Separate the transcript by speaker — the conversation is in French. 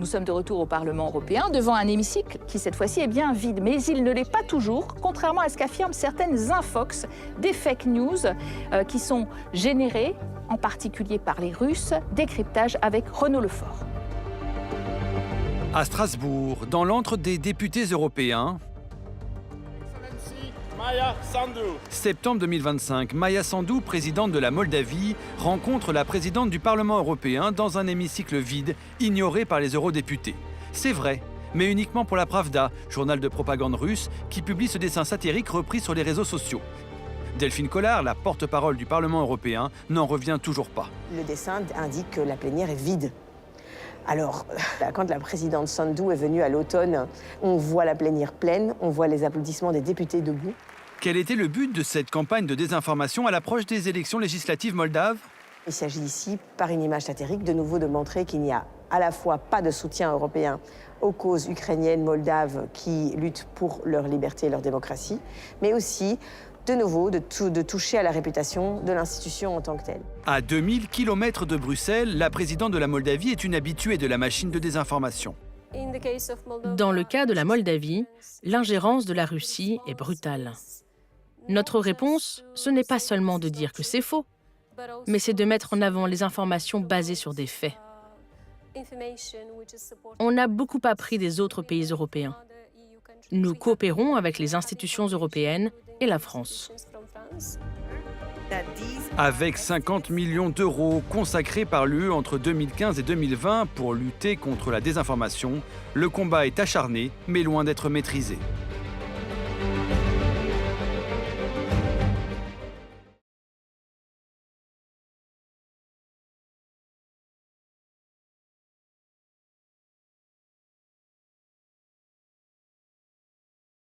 Speaker 1: Nous sommes de retour au Parlement européen, devant un hémicycle qui, cette fois-ci, est bien vide. Mais il ne l'est pas toujours, contrairement à ce qu'affirment certaines infox, des fake news qui sont générées, en particulier par les Russes. Décryptage avec Renaud Lefort.
Speaker 2: À Strasbourg, dans l'antre des députés européens,
Speaker 3: Maia Sandu.
Speaker 2: Septembre 2025, Maia Sandu, présidente de la Moldavie, rencontre la présidente du Parlement européen dans un hémicycle vide, ignoré par les eurodéputés. C'est vrai, mais uniquement pour la Pravda, journal de propagande russe, qui publie ce dessin satirique repris sur les réseaux sociaux. Delphine Collard, la porte-parole du Parlement européen, n'en revient toujours pas.
Speaker 4: Le dessin indique que la plénière est vide. Alors, quand la présidente Sandu est venue à l'automne, on voit la plénière pleine, on voit les applaudissements des députés debout.
Speaker 2: Quel était le but de cette campagne de désinformation à l'approche des élections législatives moldaves ?
Speaker 4: Il s'agit ici, par une image satirique, de nouveau de montrer qu'il n'y a à la fois pas de soutien européen aux causes ukrainiennes, moldaves, qui luttent pour leur liberté et leur démocratie, mais aussi, de nouveau, de toucher à la réputation de l'institution en tant que telle.
Speaker 2: À 2000 km de Bruxelles, la présidente de la Moldavie est une habituée de la machine de désinformation.
Speaker 5: Dans le cas de la Moldavie, l'ingérence de la Russie est brutale. Notre réponse, ce n'est pas seulement de dire que c'est faux, mais c'est de mettre en avant les informations basées sur des faits. On a beaucoup appris des autres pays européens. Nous coopérons avec les institutions européennes et la France.
Speaker 2: Avec 50 millions d'euros consacrés par l'UE entre 2015 et 2020 pour lutter contre la désinformation, le combat est acharné, mais loin d'être maîtrisé.